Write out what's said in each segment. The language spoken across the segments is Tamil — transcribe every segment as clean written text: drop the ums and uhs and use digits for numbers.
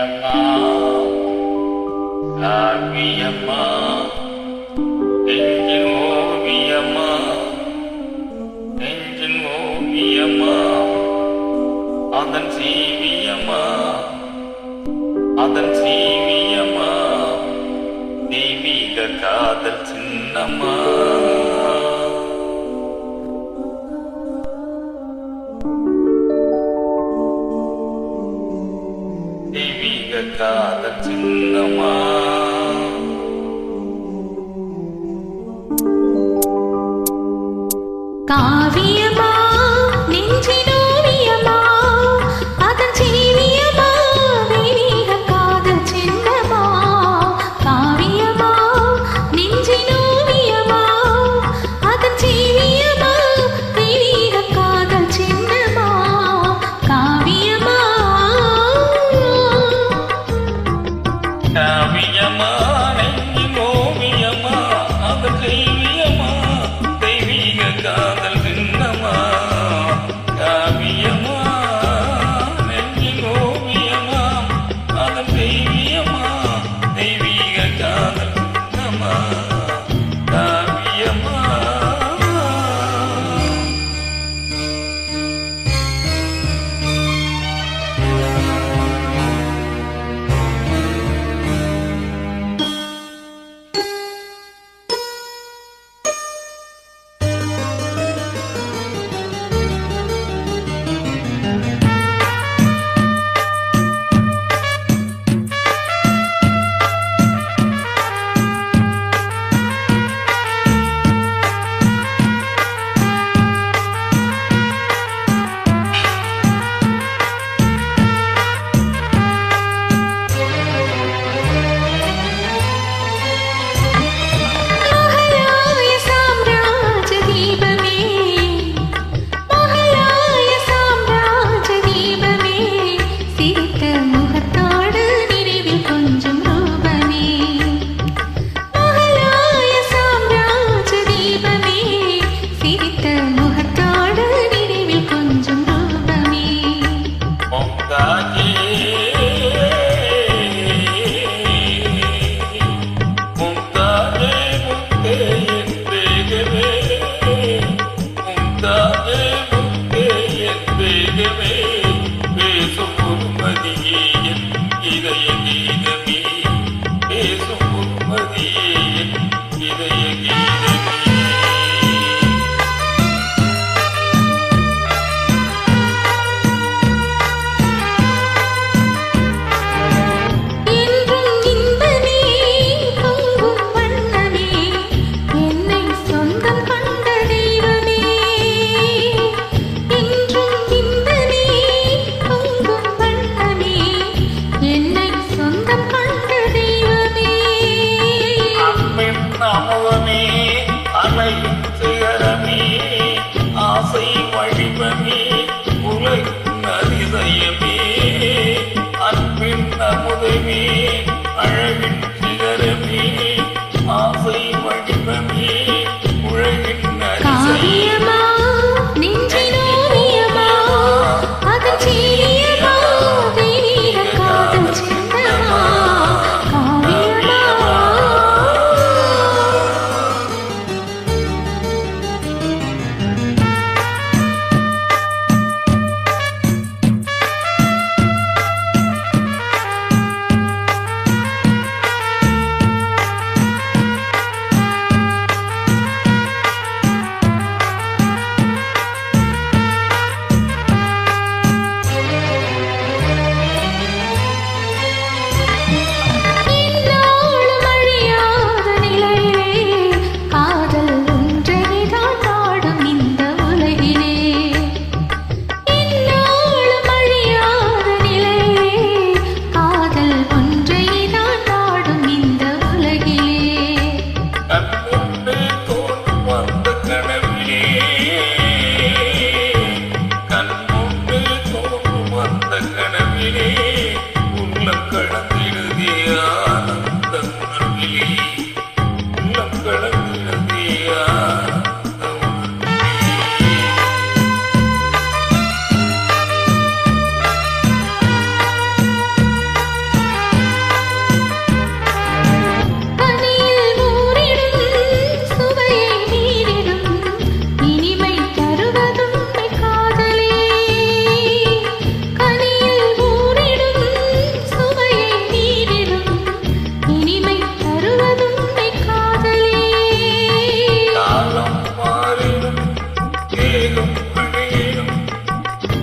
காவியம்மா காவியம்மா நெஞ்சின் ஓவியம்மா நெஞ்சின் ஓவியம்மா அதன் சீவியம்மா அதன் சீவியம்மா தெய்வீக காதல் சின்னம்மா தெய்வீக காதல் சின்னம்மா காவியமா நெஞ்சின் ஓவியமா அதன் சீவியமா தெய்வீக காதல் சின்னமா காவியமா நெஞ்சின் ஓவியமா அதன் சீவியமா தெய்வீக காதல் சின்னமா காவியமா காவிய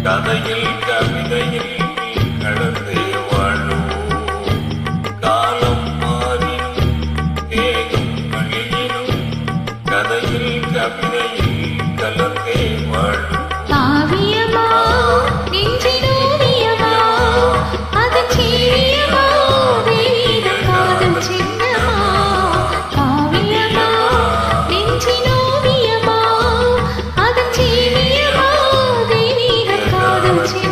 கதையில் கவிதையில் கலந்தே வாழுவோம். காலம் மாறினும் தேகம் அழியினும் கதையில் கவிதையில் கலந்தே வாழுவோம். காவியமா நெஞ்சின் ஓவியமா அதன் சீவியமா தெய்வீக காதல் சின்னமா. காவியமா நெஞ்சின் ஓவியமா அதன் சீவியமா தெய்வீக காதல் சின்னமா.